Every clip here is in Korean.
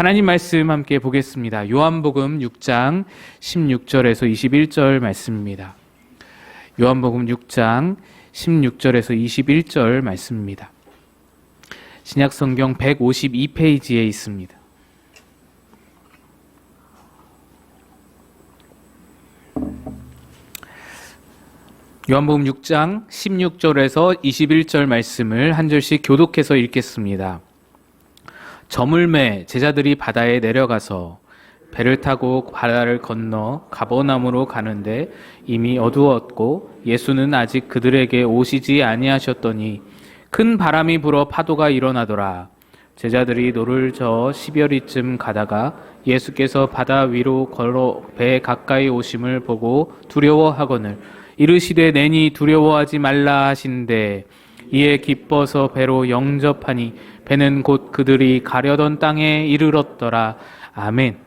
하나님 말씀 함께 보겠습니다. 요한복음 6장 16절에서 21절 말씀입니다. 요한복음 6장 16절에서 21절 말씀입니다. 신약성경 152페이지에 있습니다. 요한복음 6장 16절에서 21절 말씀을 한 절씩 교독해서 읽겠습니다. 저물매 제자들이 바다에 내려가서 배를 타고 바다를 건너 가버나움으로 가는데 이미 어두웠고 예수는 아직 그들에게 오시지 아니하셨더니 큰 바람이 불어 파도가 일어나더라. 제자들이 노를 저어 10여리쯤 가다가 예수께서 바다 위로 걸어 배 가까이 오심을 보고 두려워하거늘 이르시되 내니 두려워하지 말라 하신대 이에 기뻐서 배로 영접하니 배는 곧 그들이 가려던 땅에 이르렀더라. 아멘.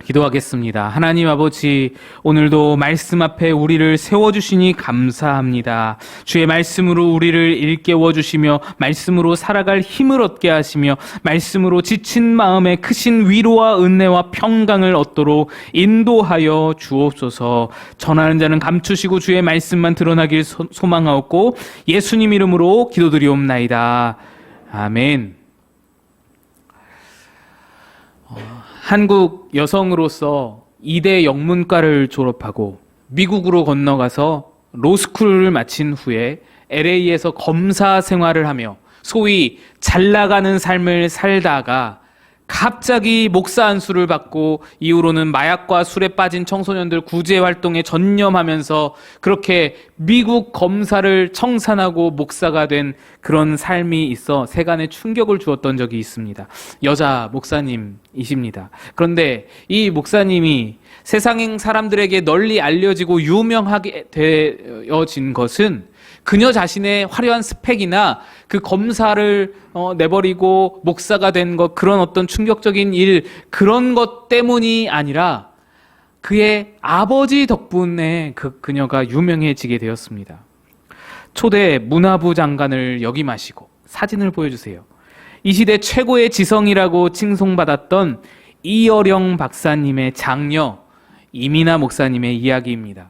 기도하겠습니다. 하나님 아버지, 오늘도 말씀 앞에 우리를 세워주시니 감사합니다. 주의 말씀으로 우리를 일깨워 주시며 말씀으로 살아갈 힘을 얻게 하시며 말씀으로 지친 마음에 크신 위로와 은혜와 평강을 얻도록 인도하여 주옵소서. 전하는 자는 감추시고 주의 말씀만 드러나길 소망하옵고 예수님 이름으로 기도드리옵나이다. 아멘. 한국 여성으로서 2대 영문과를 졸업하고 미국으로 건너가서 로스쿨을 마친 후에 LA에서 검사 생활을 하며 소위 잘 나가는 삶을 살다가 갑자기 목사 안수를 받고 이후로는 마약과 술에 빠진 청소년들 구제 활동에 전념하면서 그렇게 미국 검사를 청산하고 목사가 된 그런 삶이 있어 세간에 충격을 주었던 적이 있습니다. 여자 목사님이십니다. 그런데 이 목사님이 세상 사람들에게 널리 알려지고 유명하게 되어진 것은 그녀 자신의 화려한 스펙이나 그 검사를 내버리고 목사가 된 것, 그런 어떤 충격적인 일, 그런 것 때문이 아니라 그의 아버지 덕분에 그녀가 유명해지게 되었습니다. 초대 문화부 장관을 역임하시고 사진을 보여주세요. 이 시대 최고의 지성이라고 칭송받았던 이어령 박사님의 장녀 이민아 목사님의 이야기입니다.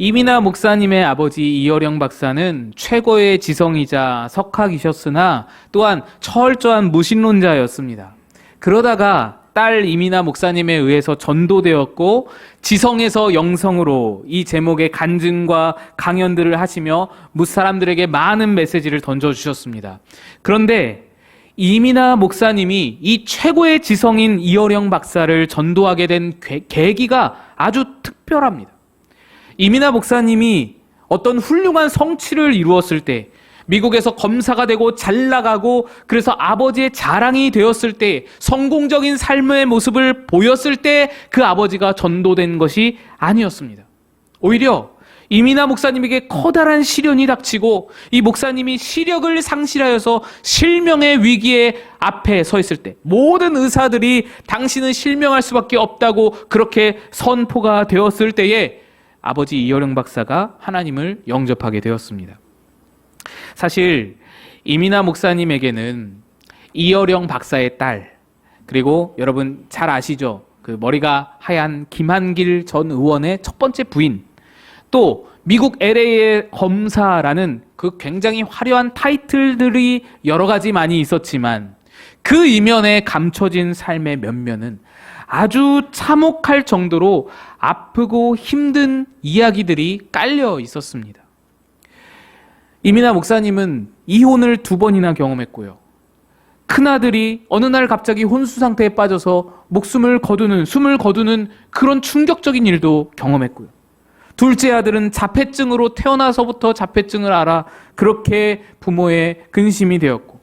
이민아 목사님의 아버지 이어령 박사는 최고의 지성이자 석학이셨으나 또한 철저한 무신론자였습니다. 그러다가 딸 이민아 목사님에 의해서 전도되었고 지성에서 영성으로 이 제목의 간증과 강연들을 하시며 무사람들에게 많은 메시지를 던져주셨습니다. 그런데 이민아 목사님이 이 최고의 지성인 이어령 박사를 전도하게 된 계기가 아주 특별합니다. 이민아 목사님이 어떤 훌륭한 성취를 이루었을 때, 미국에서 검사가 되고 잘 나가고 그래서 아버지의 자랑이 되었을 때, 성공적인 삶의 모습을 보였을 때 그 아버지가 전도된 것이 아니었습니다. 오히려 이민아 목사님에게 커다란 시련이 닥치고 이 목사님이 시력을 상실하여서 실명의 위기에 앞에 서 있을 때 모든 의사들이 당신은 실명할 수밖에 없다고 그렇게 선포가 되었을 때에 아버지 이어령 박사가 하나님을 영접하게 되었습니다. 사실 이민아 목사님에게는 이어령 박사의 딸, 그리고 여러분 잘 아시죠? 그 머리가 하얀 김한길 전 의원의 첫 번째 부인, 또 미국 LA의 검사라는 그 굉장히 화려한 타이틀들이 여러 가지 많이 있었지만 그 이면에 감춰진 삶의 면면은 아주 참혹할 정도로 아프고 힘든 이야기들이 깔려 있었습니다. 이민아 목사님은 이혼을 2번이나 경험했고요. 큰아들이 어느 날 갑자기 혼수 상태에 빠져서 숨을 거두는 그런 충격적인 일도 경험했고요. 둘째 아들은 자폐증으로 태어나서부터 자폐증을 앓아 그렇게 부모의 근심이 되었고,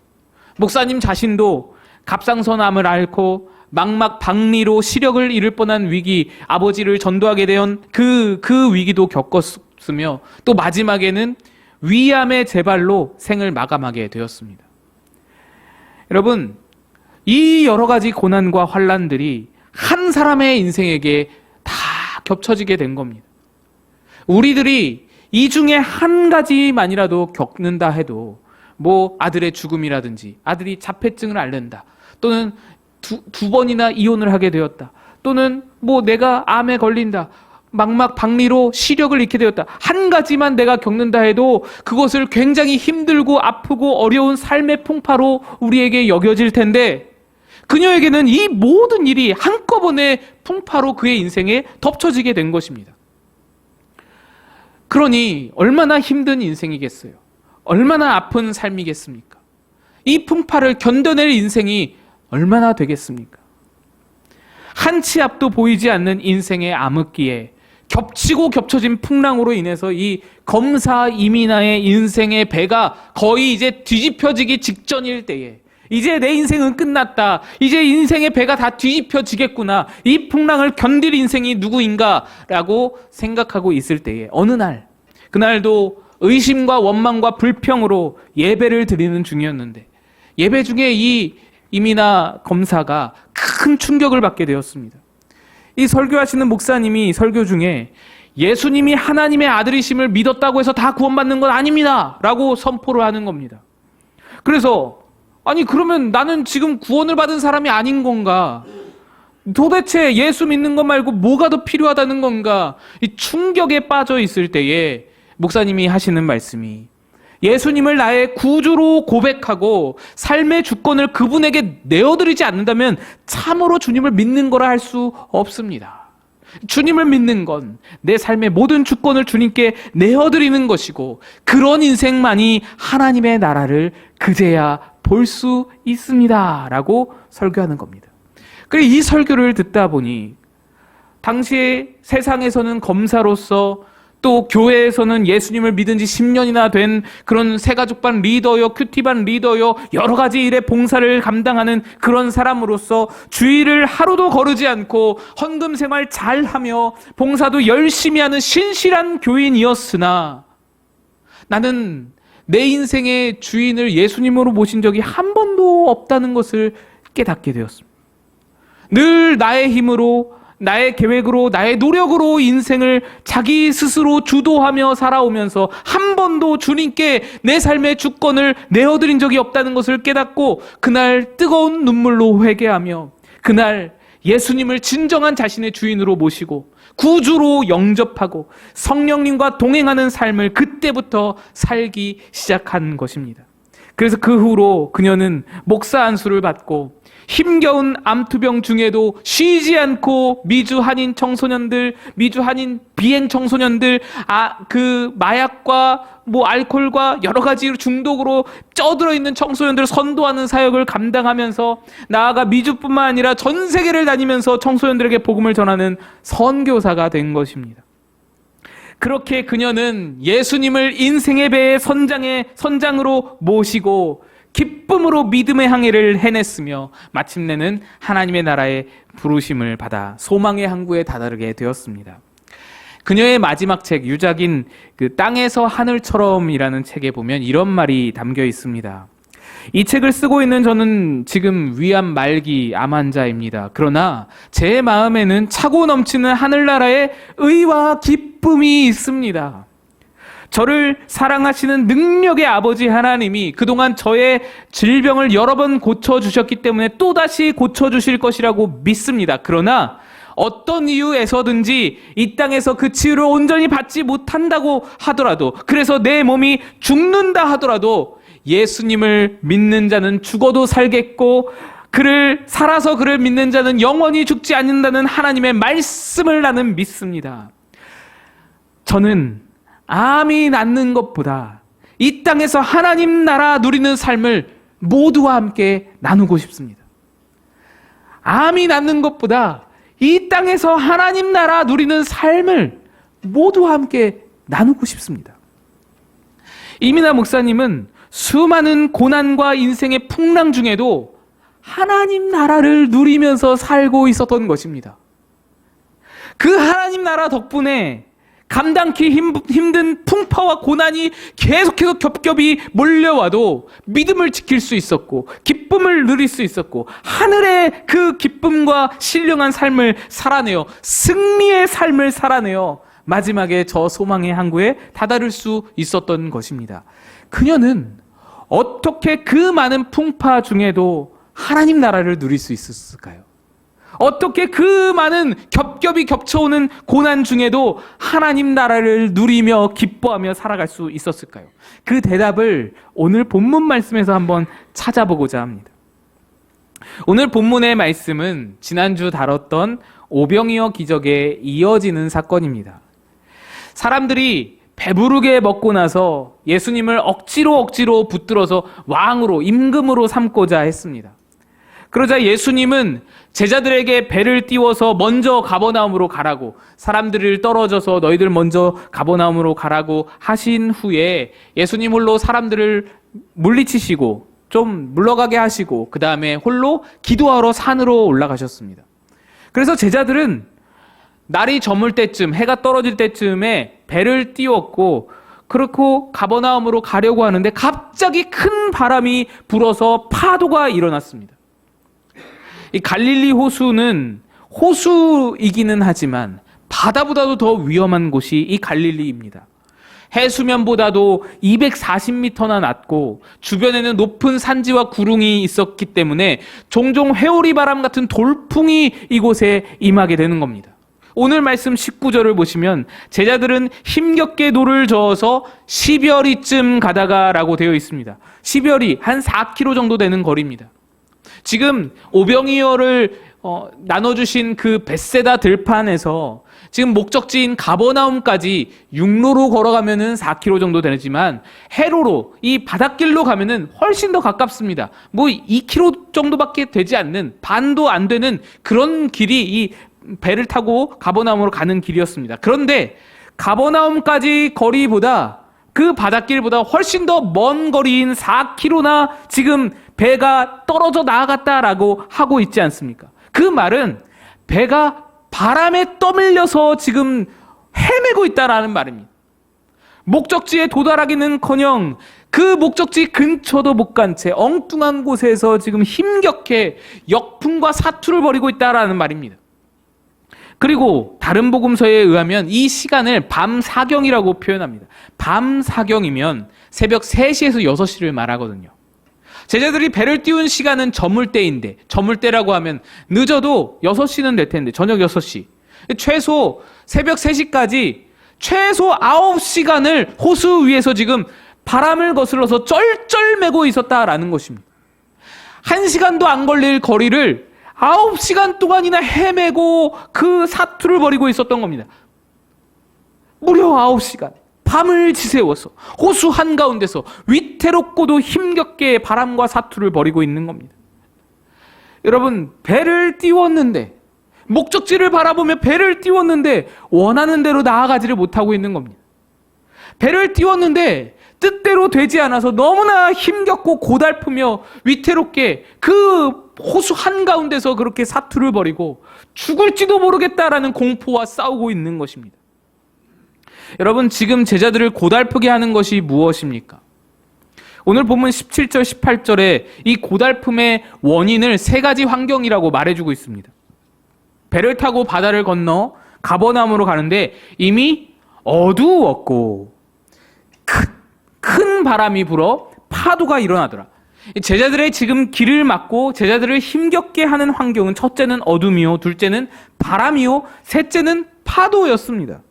목사님 자신도 갑상선암을 앓고 망막박리로 시력을 잃을 뻔한 위기, 아버지를 전도하게 된 그 위기도 겪었으며 또 마지막에는 위암의 재발로 생을 마감하게 되었습니다. 여러분, 이 여러 가지 고난과 환난들이 한 사람의 인생에게 다 겹쳐지게 된 겁니다. 우리들이 이 중에 한 가지만이라도 겪는다 해도 아들의 죽음이라든지 아들이 자폐증을 앓는다, 또는 두 번이나 이혼을 하게 되었다. 또는 뭐 내가 암에 걸린다. 망막박리로 시력을 잃게 되었다. 한 가지만 내가 겪는다 해도 그것을 굉장히 힘들고 아프고 어려운 삶의 풍파로 우리에게 여겨질 텐데, 그녀에게는 이 모든 일이 한꺼번에 풍파로 그의 인생에 덮쳐지게 된 것입니다. 그러니 얼마나 힘든 인생이겠어요? 얼마나 아픈 삶이겠습니까? 이 풍파를 견뎌낼 인생이 얼마나 되겠습니까? 한치 앞도 보이지 않는 인생의 암흑기에 겹치고 겹쳐진 풍랑으로 인해서 이 검사 이민아의 인생의 배가 거의 이제 뒤집혀지기 직전일 때에, 이제 내 인생은 끝났다, 이제 인생의 배가 다 뒤집혀지겠구나, 이 풍랑을 견딜 인생이 누구인가라고 생각하고 있을 때에 어느 날, 그날도 의심과 원망과 불평으로 예배를 드리는 중이었는데, 예배 중에 이 이민아 검사가 큰 충격을 받게 되었습니다. 이 설교하시는 목사님이 설교 중에 예수님이 하나님의 아들이심을 믿었다고 해서 다 구원받는 건 아닙니다 라고 선포를 하는 겁니다. 그래서 아니 그러면 나는 지금 구원을 받은 사람이 아닌 건가? 도대체 예수 믿는 것 말고 뭐가 더 필요하다는 건가? 이 충격에 빠져 있을 때에 목사님이 하시는 말씀이, 예수님을 나의 구주로 고백하고 삶의 주권을 그분에게 내어드리지 않는다면 참으로 주님을 믿는 거라 할 수 없습니다. 주님을 믿는 건 내 삶의 모든 주권을 주님께 내어드리는 것이고, 그런 인생만이 하나님의 나라를 그제야 볼 수 있습니다 라고 설교하는 겁니다. 그리고 이 설교를 듣다 보니 당시에 세상에서는 검사로서, 또 교회에서는 예수님을 믿은 지 10년이나 된 그런 새가족반 리더요, 큐티반 리더요, 여러 가지 일의 봉사를 감당하는 그런 사람으로서 주일을 하루도 거르지 않고 헌금 생활 잘하며 봉사도 열심히 하는 신실한 교인이었으나, 나는 내 인생의 주인을 예수님으로 모신 적이 한 번도 없다는 것을 깨닫게 되었습니다. 늘 나의 힘으로, 나의 계획으로, 나의 노력으로 인생을 자기 스스로 주도하며 살아오면서 한 번도 주님께 내 삶의 주권을 내어드린 적이 없다는 것을 깨닫고, 그날 뜨거운 눈물로 회개하며 그날 예수님을 진정한 자신의 주인으로 모시고 구주로 영접하고 성령님과 동행하는 삶을 그때부터 살기 시작한 것입니다. 그래서 그 후로 그녀는 목사 안수를 받고 힘겨운 암투병 중에도 쉬지 않고 미주 한인 청소년들, 미주 한인 비행 청소년들, 그 마약과 알코올과 여러 가지 중독으로 쪄들어 있는 청소년들을 선도하는 사역을 감당하면서, 나아가 미주뿐만 아니라 전 세계를 다니면서 청소년들에게 복음을 전하는 선교사가 된 것입니다. 그렇게 그녀는 예수님을 인생의 배의 선장으로 모시고 기쁨으로 믿음의 항해를 해냈으며, 마침내는 하나님의 나라의 부르심을 받아 소망의 항구에 다다르게 되었습니다. 그녀의 마지막 책, 유작인 그 땅에서 하늘처럼이라는 책에 보면 이런 말이 담겨 있습니다. 이 책을 쓰고 있는 저는 지금 위암 말기 암 환자입니다. 그러나 제 마음에는 차고 넘치는 하늘나라의 의와 기쁨이 있습니다. 저를 사랑하시는 능력의 아버지 하나님이 그동안 저의 질병을 여러 번 고쳐주셨기 때문에 또다시 고쳐주실 것이라고 믿습니다. 그러나 어떤 이유에서든지 이 땅에서 그 치유를 온전히 받지 못한다고 하더라도, 그래서 내 몸이 죽는다 하더라도 예수님을 믿는 자는 죽어도 살겠고 살아서 그를 믿는 자는 영원히 죽지 않는다는 하나님의 말씀을 나는 믿습니다. 저는 암이 낫는 것보다 이 땅에서 하나님 나라 누리는 삶을 모두와 함께 나누고 싶습니다. 암이 낫는 것보다 이 땅에서 하나님 나라 누리는 삶을 모두와 함께 나누고 싶습니다. 이민아 목사님은 수많은 고난과 인생의 풍랑 중에도 하나님 나라를 누리면서 살고 있었던 것입니다. 그 하나님 나라 덕분에 감당기 힘든 풍파와 고난이 계속해서 겹겹이 몰려와도 믿음을 지킬 수 있었고 기쁨을 누릴 수 있었고, 하늘의 그 기쁨과 신령한 삶을 살아내어 승리의 삶을 살아내어 마지막에 저 소망의 항구에 다다를 수 있었던 것입니다. 그녀는 어떻게 그 많은 풍파 중에도 하나님 나라를 누릴 수 있었을까요? 어떻게 그 많은 겹겹이 겹쳐오는 고난 중에도 하나님 나라를 누리며 기뻐하며 살아갈 수 있었을까요? 그 대답을 오늘 본문 말씀에서 한번 찾아보고자 합니다. 오늘 본문의 말씀은 지난주 다뤘던 오병이어 기적에 이어지는 사건입니다. 사람들이 배부르게 먹고 나서 예수님을 억지로 붙들어서 왕으로, 임금으로 삼고자 했습니다. 그러자 예수님은 제자들에게 배를 띄워서 먼저 가버나움으로 가라고, 사람들을 떨어져서 너희들 먼저 가버나움으로 가라고 하신 후에 예수님 홀로 사람들을 물리치시고 좀 물러가게 하시고 그 다음에 홀로 기도하러 산으로 올라가셨습니다. 그래서 제자들은 날이 저물 때쯤, 해가 떨어질 때쯤에 배를 띄웠고 그렇고 가버나움으로 가려고 하는데 갑자기 큰 바람이 불어서 파도가 일어났습니다. 이 갈릴리 호수는 호수이기는 하지만 바다보다도 더 위험한 곳이 이 갈릴리입니다. 해수면보다도 240m나 낮고 주변에는 높은 산지와 구릉이 있었기 때문에 종종 회오리 바람 같은 돌풍이 이곳에 임하게 되는 겁니다. 오늘 말씀 19절을 보시면 제자들은 힘겹게 노를 저어서 10여리쯤 가다가 라고 되어 있습니다. 10여리, 한 4km 정도 되는 거리입니다. 지금 오병이어를 나눠주신 그 벳세다 들판에서 지금 목적지인 가버나움까지 육로로 걸어가면은 4km 정도 되지만 해로로 이 바닷길로 가면은 훨씬 더 가깝습니다. 뭐 2km 정도밖에 되지 않는, 반도 안 되는 그런 길이 이 배를 타고 가버나움으로 가는 길이었습니다. 그런데 가버나움까지 거리보다 그 바닷길보다 훨씬 더 먼 거리인 4km나 지금 배가 떨어져 나아갔다라고 하고 있지 않습니까? 그 말은 배가 바람에 떠밀려서 지금 헤매고 있다라는 말입니다. 목적지에 도달하기는커녕 그 목적지 근처도 못 간 채 엉뚱한 곳에서 지금 힘겹게 역풍과 사투를 벌이고 있다라는 말입니다. 그리고 다른 복음서에 의하면 이 시간을 밤사경이라고 표현합니다. 밤사경이면 새벽 3시에서 6시를 말하거든요. 제자들이 배를 띄운 시간은 저물때인데, 저물때라고 하면 늦어도 6시는 될 텐데, 저녁 6시. 최소 새벽 3시까지 최소 9시간을 호수 위에서 지금 바람을 거슬러서 쩔쩔매고 있었다라는 것입니다. 1시간도 안 걸릴 거리를 9시간 동안이나 헤매고 그 사투를 벌이고 있었던 겁니다. 무려 9시간. 밤을 지새워서 호수 한가운데서 위태롭고도 힘겹게 바람과 사투를 벌이고 있는 겁니다. 여러분, 배를 띄웠는데, 목적지를 바라보며 배를 띄웠는데 원하는 대로 나아가지를 못하고 있는 겁니다. 배를 띄웠는데 뜻대로 되지 않아서 너무나 힘겹고 고달프며 위태롭게 그 호수 한가운데서 그렇게 사투를 벌이고 죽을지도 모르겠다라는 공포와 싸우고 있는 것입니다. 여러분, 지금 제자들을 고달프게 하는 것이 무엇입니까? 오늘 본문 17절, 18절에 이 고달픔의 원인을 3가지 환경이라고 말해주고 있습니다. 배를 타고 바다를 건너 가버나움으로 가는데 이미 어두웠고 큰 바람이 불어 파도가 일어나더라. 제자들의 지금 길을 막고 제자들을 힘겹게 하는 환경은 첫째는 어둠이요, 둘째는 바람이요, 셋째는 파도였습니다.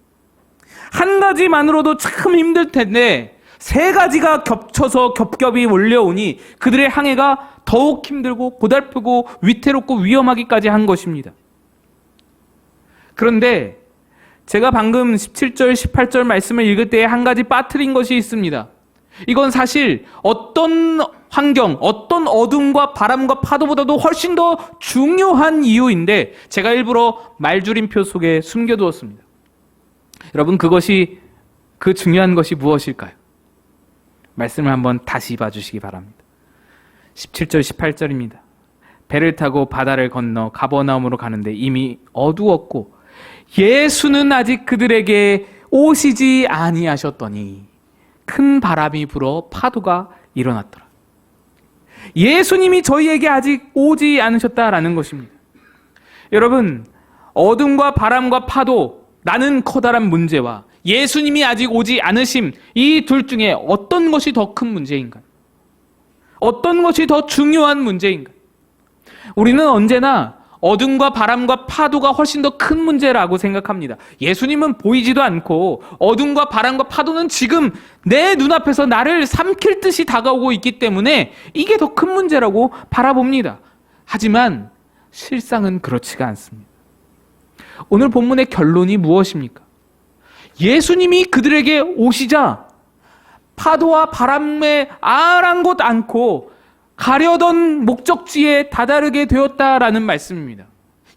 한 가지만으로도 참 힘들 텐데 3가지가 겹쳐서 겹겹이 몰려오니 그들의 항해가 더욱 힘들고 고달프고 위태롭고 위험하기까지 한 것입니다. 그런데 제가 방금 17절, 18절 말씀을 읽을 때 한 가지 빠뜨린 것이 있습니다. 이건 사실 어떤 환경, 어떤 어둠과 바람과 파도보다도 훨씬 더 중요한 이유인데 제가 일부러 말줄임표 속에 숨겨두었습니다. 여러분, 그 중요한 것이 무엇일까요? 말씀을 한번 다시 봐주시기 바랍니다. 17절, 18절입니다. 배를 타고 바다를 건너 가버나움으로 가는데 이미 어두웠고 예수는 아직 그들에게 오시지 아니하셨더니 큰 바람이 불어 파도가 일어났더라. 예수님이 저희에게 아직 오지 않으셨다라는 것입니다. 여러분, 어둠과 바람과 파도, 나는 커다란 문제와 예수님이 아직 오지 않으심, 이 둘 중에 어떤 것이 더 큰 문제인가요? 어떤 것이 더 중요한 문제인가요? 우리는 언제나 어둠과 바람과 파도가 훨씬 더 큰 문제라고 생각합니다. 예수님은 보이지도 않고 어둠과 바람과 파도는 지금 내 눈앞에서 나를 삼킬 듯이 다가오고 있기 때문에 이게 더 큰 문제라고 바라봅니다. 하지만 실상은 그렇지가 않습니다. 오늘 본문의 결론이 무엇입니까? 예수님이 그들에게 오시자 파도와 바람에 아랑곳 않고 가려던 목적지에 다다르게 되었다라는 말씀입니다.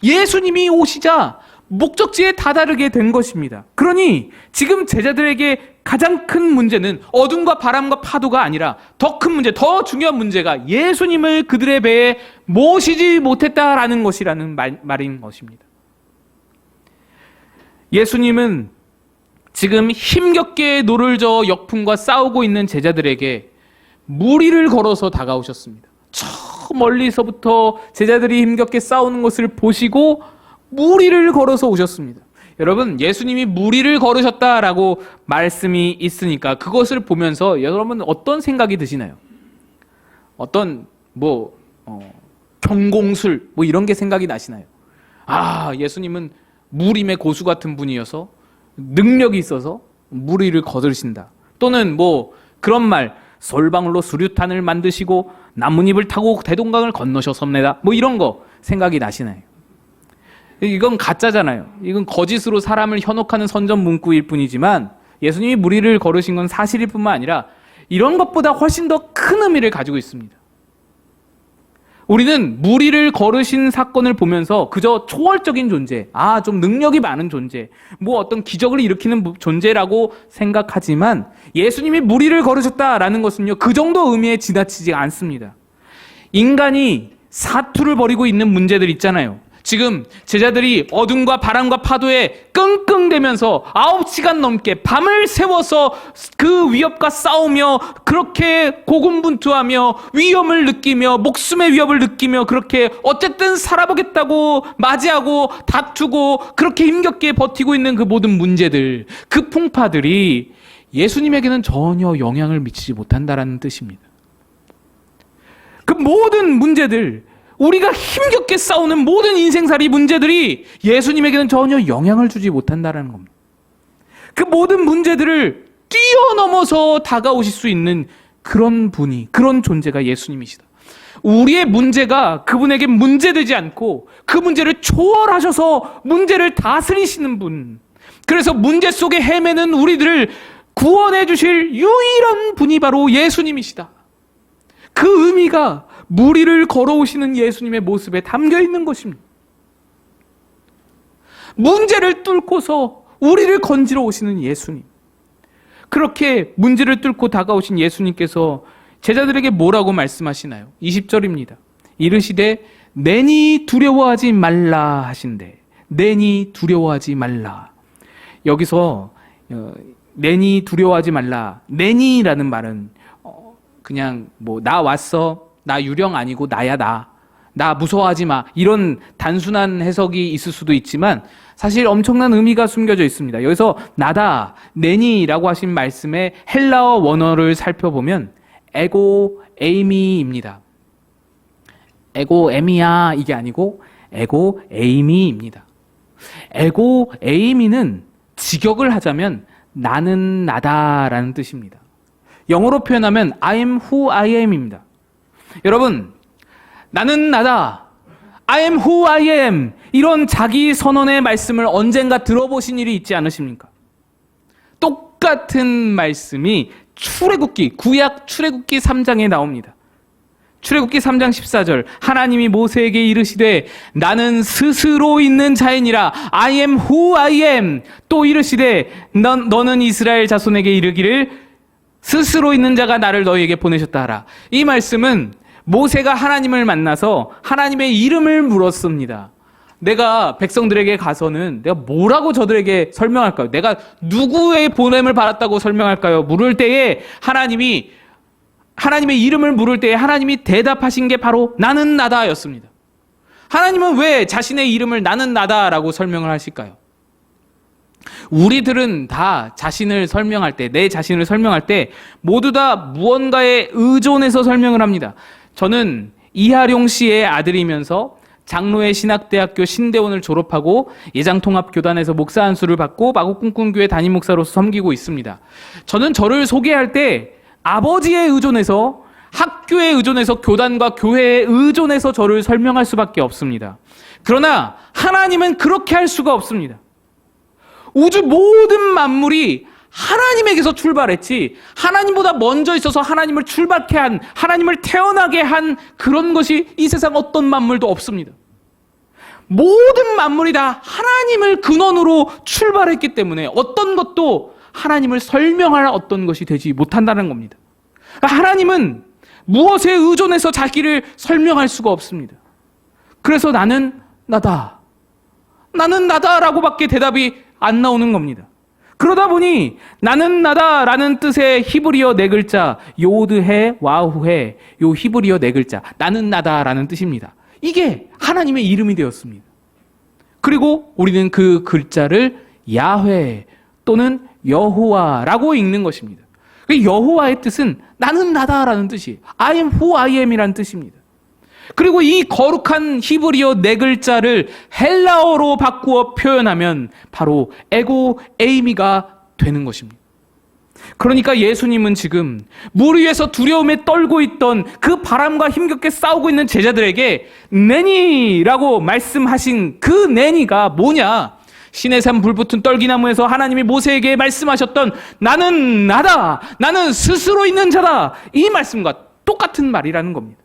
예수님이 오시자 목적지에 다다르게 된 것입니다. 그러니 지금 제자들에게 가장 큰 문제는 어둠과 바람과 파도가 아니라 더 큰 문제, 더 중요한 문제가 예수님을 그들의 배에 모시지 못했다라는 것이라는 말인 것입니다. 예수님은 지금 힘겹게 노를 저어 역풍과 싸우고 있는 제자들에게 무리를 걸어서 다가오셨습니다. 저 멀리서부터 제자들이 힘겹게 싸우는 것을 보시고 무리를 걸어서 오셨습니다. 여러분, 예수님이 무리를 걸으셨다라고 말씀이 있으니까 그것을 보면서 여러분 어떤 생각이 드시나요? 어떤 경공술 이런 게 생각이 나시나요? 아, 예수님은 무림의 고수 같은 분이어서 능력이 있어서 무리를 거두신다. 또는 그런 말, 솔방울로 수류탄을 만드시고 나뭇잎을 타고 대동강을 건너셨습니다. 이런 거 생각이 나시나요? 이건 가짜잖아요. 이건 거짓으로 사람을 현혹하는 선전 문구일 뿐이지만 예수님이 무리를 걸으신 건 사실일 뿐만 아니라 이런 것보다 훨씬 더 큰 의미를 가지고 있습니다. 우리는 무리를 걸으신 사건을 보면서 그저 초월적인 존재, 좀 능력이 많은 존재, 어떤 기적을 일으키는 존재라고 생각하지만 예수님이 무리를 걸으셨다라는 것은요, 그 정도 의미에 지나치지 않습니다. 인간이 사투를 벌이고 있는 문제들 있잖아요. 지금 제자들이 어둠과 바람과 파도에 끙끙대면서 9시간 넘게 밤을 새워서 그 위협과 싸우며 그렇게 고군분투하며 위험을 느끼며 목숨의 위협을 느끼며 그렇게 어쨌든 살아보겠다고 맞이하고 다투고 그렇게 힘겹게 버티고 있는 그 모든 문제들, 그 풍파들이 예수님에게는 전혀 영향을 미치지 못한다라는 뜻입니다. 그 모든 문제들, 우리가 힘겹게 싸우는 모든 인생살이 문제들이 예수님에게는 전혀 영향을 주지 못한다는 겁니다. 그 모든 문제들을 뛰어넘어서 다가오실 수 있는 그런 분이, 그런 존재가 예수님이시다. 우리의 문제가 그분에게 문제되지 않고 그 문제를 초월하셔서 문제를 다스리시는 분. 그래서 문제 속에 헤매는 우리들을 구원해 주실 유일한 분이 바로 예수님이시다. 그 의미가 무리를 걸어오시는 예수님의 모습에 담겨 있는 것입니다. 문제를 뚫고서 우리를 건지러 오시는 예수님. 그렇게 문제를 뚫고 다가오신 예수님께서 제자들에게 뭐라고 말씀하시나요? 20절입니다. 이르시되 내니 두려워하지 말라 하신대. 내니 두려워하지 말라. 여기서 내니 두려워하지 말라. 내니라는 말은 그냥 나 왔어. 나 유령 아니고 나야 나 무서워하지 마. 이런 단순한 해석이 있을 수도 있지만 사실 엄청난 의미가 숨겨져 있습니다. 여기서 나다, 내니라고 하신 말씀의 헬라어 원어를 살펴보면 에고 에이미입니다. 에고 에미야 이게 아니고 에고 에이미입니다. 에고 에이미는 직역을 하자면 나는 나다라는 뜻입니다. 영어로 표현하면 I am who I am입니다. 여러분, 나는 나다, I am who I am, 이런 자기 선언의 말씀을 언젠가 들어보신 일이 있지 않으십니까? 똑같은 말씀이 출애굽기, 구약 출애굽기 3장에 나옵니다. 출애굽기 3장 14절, 하나님이 모세에게 이르시되 나는 스스로 있는 자이니라, I am who I am. 또 이르시되 너는 이스라엘 자손에게 이르기를 스스로 있는 자가 나를 너희에게 보내셨다 하라. 이 말씀은 모세가 하나님을 만나서 하나님의 이름을 물었습니다. 내가 백성들에게 가서는 내가 뭐라고 저들에게 설명할까요? 내가 누구의 보냄을 받았다고 설명할까요? 물을 때에 하나님의 이름을 물을 때에 하나님이 대답하신 게 바로 나는 나다였습니다. 하나님은 왜 자신의 이름을 나는 나다라고 설명을 하실까요? 우리들은 다 자신을 설명할 때, 내 자신을 설명할 때 모두 다 무언가에 의존해서 설명을 합니다. 저는 이하룡 씨의 아들이면서 장로회 신학대학교 신대원을 졸업하고 예장통합교단에서 목사 안수를 받고 마곡꿈꿈교회 담임 목사로서 섬기고 있습니다. 저는 저를 소개할 때 아버지에 의존해서, 학교에 의존해서, 교단과 교회에 의존해서 저를 설명할 수밖에 없습니다. 그러나 하나님은 그렇게 할 수가 없습니다. 우주 모든 만물이 하나님에게서 출발했지, 하나님보다 먼저 있어서 하나님을 출발케 한, 하나님을 태어나게 한 그런 것이 이 세상 어떤 만물도 없습니다. 모든 만물이 다 하나님을 근원으로 출발했기 때문에 어떤 것도 하나님을 설명할 어떤 것이 되지 못한다는 겁니다. 하나님은 무엇에 의존해서 자기를 설명할 수가 없습니다. 그래서 나는 나다, 나는 나다라고 밖에 대답이 안 나오는 겁니다. 그러다 보니 나는 나다라는 뜻의 히브리어 네 글자 요드해 와후해, 요 히브리어 네 글자 나는 나다라는 뜻입니다. 이게 하나님의 이름이 되었습니다. 그리고 우리는 그 글자를 야훼 또는 여호와라고 읽는 것입니다. 여호와의 뜻은 나는 나다라는 뜻이에요. I am who I am이라는 뜻입니다. 그리고 이 거룩한 히브리어 네 글자를 헬라어로 바꾸어 표현하면 바로 에고 에이미가 되는 것입니다. 그러니까 예수님은 지금 물 위에서 두려움에 떨고 있던 그 바람과 힘겹게 싸우고 있는 제자들에게 내니라고 말씀하신 그 내니가 뭐냐? 시내산 불붙은 떨기나무에서 하나님이 모세에게 말씀하셨던 나는 나다, 나는 스스로 있는 자다, 이 말씀과 똑같은 말이라는 겁니다.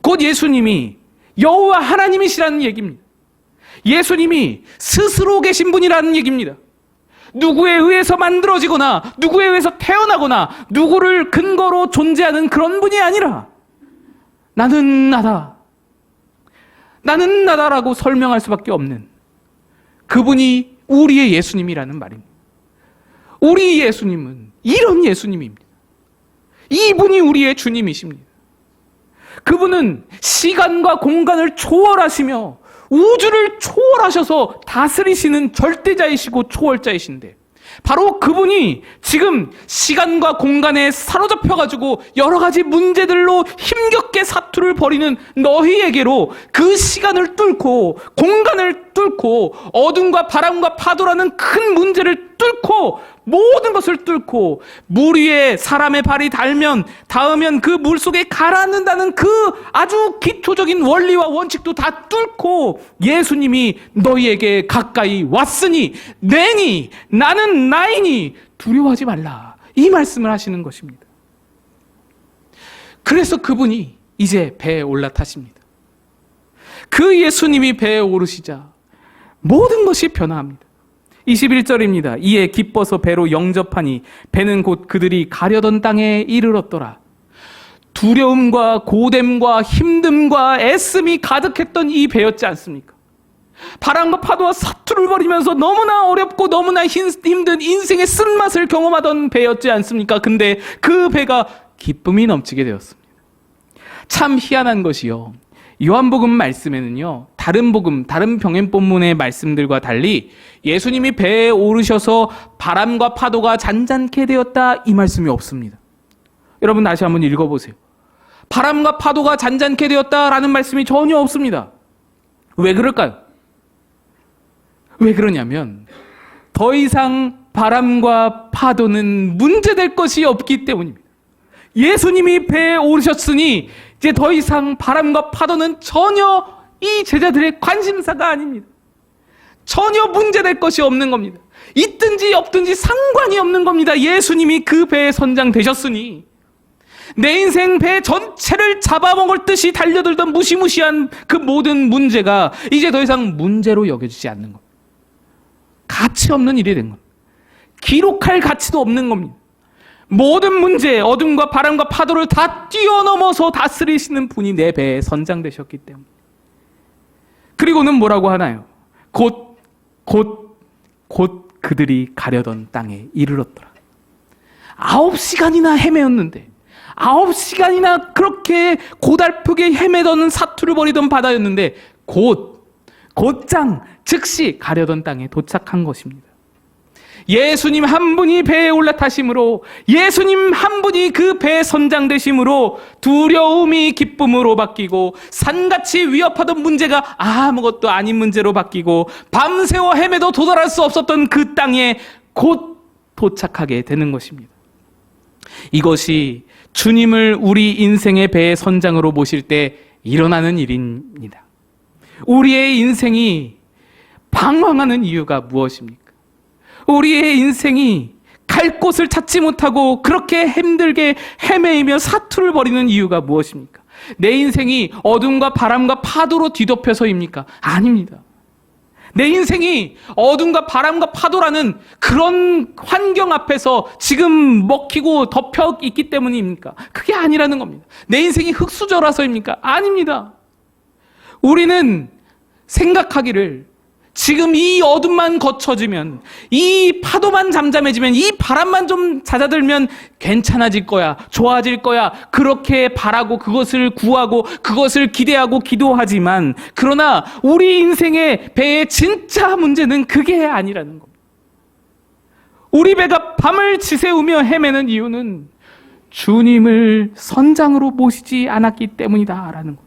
곧 예수님이 여호와 하나님이시라는 얘기입니다. 예수님이 스스로 계신 분이라는 얘기입니다. 누구에 의해서 만들어지거나 누구에 의해서 태어나거나 누구를 근거로 존재하는 그런 분이 아니라 나는 나다, 나는 나다라고 설명할 수밖에 없는 그분이 우리의 예수님이라는 말입니다. 우리 예수님은 이런 예수님입니다. 이분이 우리의 주님이십니다. 그분은 시간과 공간을 초월하시며 우주를 초월하셔서 다스리시는 절대자이시고 초월자이신데, 바로 그분이 지금 시간과 공간에 사로잡혀가지고 여러 가지 문제들로 힘겹게 사투를 벌이는 너희에게로 그 시간을 뚫고 공간을 뚫고 어둠과 바람과 파도라는 큰 문제를 뚫고 모든 것을 뚫고 물 위에 사람의 발이 닿으면 그 물 속에 가라앉는다는 그 아주 기초적인 원리와 원칙도 다 뚫고 예수님이 너희에게 가까이 왔으니 내니 나는 나이니 두려워하지 말라, 이 말씀을 하시는 것입니다. 그래서 그분이 이제 배에 올라타십니다. 그 예수님이 배에 오르시자 모든 것이 변화합니다. 21절입니다. 이에 기뻐서 배로 영접하니 배는 곧 그들이 가려던 땅에 이르렀더라. 두려움과 고됨과 힘듦과 애씀이 가득했던 이 배였지 않습니까? 바람과 파도와 사투를 벌이면서 너무나 어렵고 너무나 힘든 인생의 쓴맛을 경험하던 배였지 않습니까? 근데 그 배가 기쁨이 넘치게 되었습니다. 참 희한한 것이요, 요한복음 말씀에는요, 다른 복음, 다른 병행 본문의 말씀들과 달리 예수님이 배에 오르셔서 바람과 파도가 잔잔케 되었다, 이 말씀이 없습니다. 여러분 다시 한번 읽어보세요. 바람과 파도가 잔잔케 되었다라는 말씀이 전혀 없습니다. 왜 그럴까요? 왜 그러냐면 더 이상 바람과 파도는 문제될 것이 없기 때문입니다. 예수님이 배에 오르셨으니 이제 더 이상 바람과 파도는 전혀 이 제자들의 관심사가 아닙니다. 전혀 문제될 것이 없는 겁니다. 있든지 없든지 상관이 없는 겁니다. 예수님이 그 배에 선장되셨으니 내 인생 배 전체를 잡아먹을 듯이 달려들던 무시무시한 그 모든 문제가 이제 더 이상 문제로 여겨지지 않는 겁니다. 가치 없는 일이 된 겁니다. 기록할 가치도 없는 겁니다. 모든 문제, 어둠과 바람과 파도를 다 뛰어넘어서 다스리시는 분이 내 배에 선장되셨기 때문에. 그리고는 뭐라고 하나요? 곧 그들이 가려던 땅에 이르렀더라. 9시간이나 헤매었는데, 9시간이나 그렇게 고달프게 헤매던 사투를 벌이던 바다였는데 곧장 즉시 가려던 땅에 도착한 것입니다. 예수님 한 분이 배에 올라타심으로, 예수님 한 분이 그 배 선장되심으로 두려움이 기쁨으로 바뀌고, 산같이 위협하던 문제가 아무것도 아닌 문제로 바뀌고, 밤새워 헤매도 도달할 수 없었던 그 땅에 곧 도착하게 되는 것입니다. 이것이 주님을 우리 인생의 배의 선장으로 모실 때 일어나는 일입니다. 우리의 인생이 방황하는 이유가 무엇입니까? 우리의 인생이 갈 곳을 찾지 못하고 그렇게 힘들게 헤매이며 사투를 벌이는 이유가 무엇입니까? 내 인생이 어둠과 바람과 파도로 뒤덮여서입니까? 아닙니다. 내 인생이 어둠과 바람과 파도라는 그런 환경 앞에서 지금 먹히고 덮여 있기 때문입니까? 그게 아니라는 겁니다. 내 인생이 흙수저라서입니까? 아닙니다. 우리는 생각하기를 지금 이 어둠만 거쳐지면, 이 파도만 잠잠해지면, 이 바람만 좀 잦아들면 괜찮아질 거야, 좋아질 거야, 그렇게 바라고 그것을 구하고 그것을 기대하고 기도하지만, 그러나 우리 인생의 배의 진짜 문제는 그게 아니라는 겁니다. 우리 배가 밤을 지새우며 헤매는 이유는 주님을 선장으로 모시지 않았기 때문이다라는 겁니다.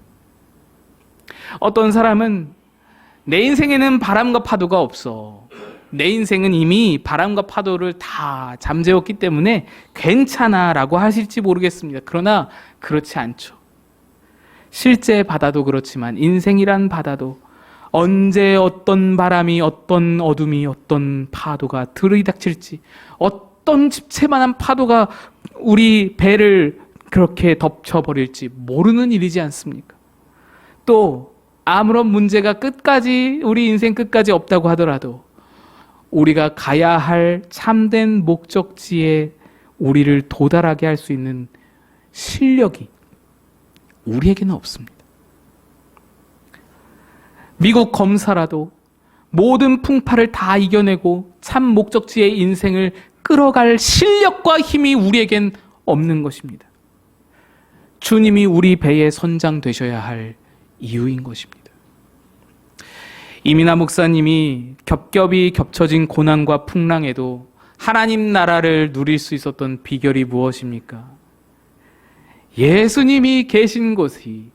어떤 사람은 내 인생에는 바람과 파도가 없어, 내 인생은 이미 바람과 파도를 다 잠재웠기 때문에 괜찮아 라고 하실지 모르겠습니다. 그러나 그렇지 않죠. 실제 바다도 그렇지만 인생이란 바다도 언제 어떤 바람이, 어떤 어둠이, 어떤 파도가 들이닥칠지, 어떤 집채만한 파도가 우리 배를 그렇게 덮쳐버릴지 모르는 일이지 않습니까? 또 아무런 문제가 끝까지, 우리 인생 끝까지 없다고 하더라도 우리가 가야 할 참된 목적지에 우리를 도달하게 할 수 있는 실력이 우리에게는 없습니다. 미국 검사라도 모든 풍파를 다 이겨내고 참 목적지의 인생을 끌어갈 실력과 힘이 우리에겐 없는 것입니다. 주님이 우리 배의 선장 되셔야 할 이유인 것입니다. 이민하 목사님이 겹겹이 겹쳐진 고난과 풍랑에도 하나님 나라를 누릴 수 있었던 비결이 무엇입니까? 예수님이 계신 곳이,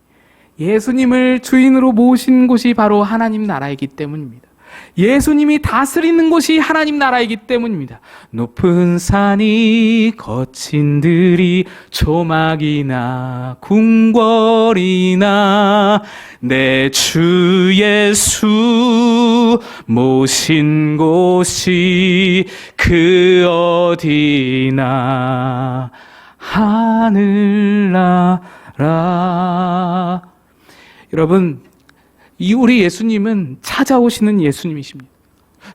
예수님을 주인으로 모신 곳이 바로 하나님 나라이기 때문입니다. 예수님이 다스리는 곳이 하나님 나라이기 때문입니다. 높은 산이 거친 들이 조막이나 궁궐이나 내 주 예수 모신 곳이 그 어디나 하늘나라. 여러분, 우리 예수님은 찾아오시는 예수님이십니다.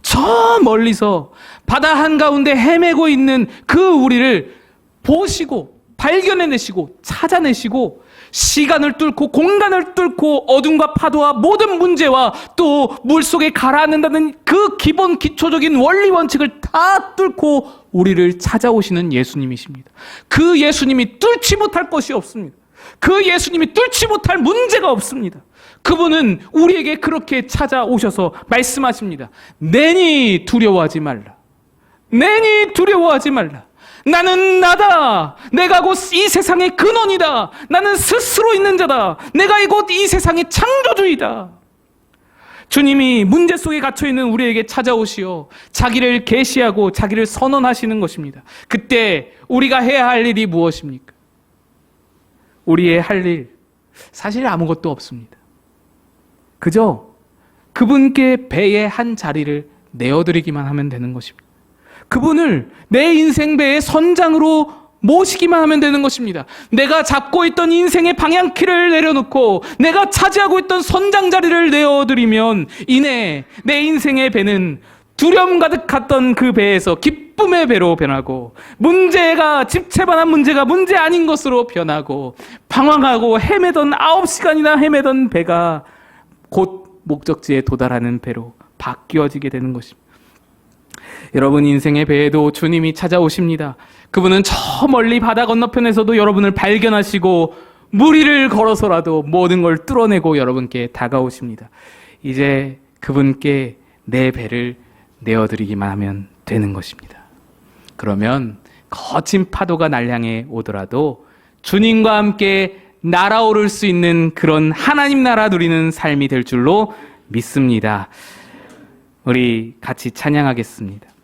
저 멀리서 바다 한가운데 헤매고 있는 그 우리를 보시고 발견해내시고 찾아내시고 시간을 뚫고 공간을 뚫고 어둠과 파도와 모든 문제와 또 물속에 가라앉는다는 그 기본 기초적인 원리 원칙을 다 뚫고 우리를 찾아오시는 예수님이십니다. 그 예수님이 뚫지 못할 것이 없습니다. 그 예수님이 뚫지 못할 문제가 없습니다. 그분은 우리에게 그렇게 찾아오셔서 말씀하십니다. 내니 두려워하지 말라. 내니 두려워하지 말라. 나는 나다. 내가 곧 이 세상의 근원이다. 나는 스스로 있는 자다. 내가 곧 이 세상의 창조주이다. 주님이 문제 속에 갇혀있는 우리에게 찾아오시어 자기를 계시하고 자기를 선언하시는 것입니다. 그때 우리가 해야 할 일이 무엇입니까? 우리의 할 일, 사실 아무것도 없습니다. 그저 그분께 배의 한 자리를 내어드리기만 하면 되는 것입니다. 그분을 내 인생 배의 선장으로 모시기만 하면 되는 것입니다. 내가 잡고 있던 인생의 방향키를 내려놓고 내가 차지하고 있던 선장 자리를 내어드리면 이내 내 인생의 배는 두려움 가득했던 그 배에서 기쁨의 배로 변하고, 문제가 집채만한 문제가 문제 아닌 것으로 변하고, 방황하고 헤매던 9시간이나 헤매던 배가 곧 목적지에 도달하는 배로 바뀌어지게 되는 것입니다. 여러분 인생의 배에도 주님이 찾아오십니다. 그분은 저 멀리 바다 건너편에서도 여러분을 발견하시고 무리를 걸어서라도 모든 걸 뚫어내고 여러분께 다가오십니다. 이제 그분께 내 배를 내어드리기만 하면 되는 것입니다. 그러면 거친 파도가 날 향해 오더라도 주님과 함께 날아오를 수 있는 그런 하나님 나라 누리는 삶이 될 줄로 믿습니다. 우리 같이 찬양하겠습니다.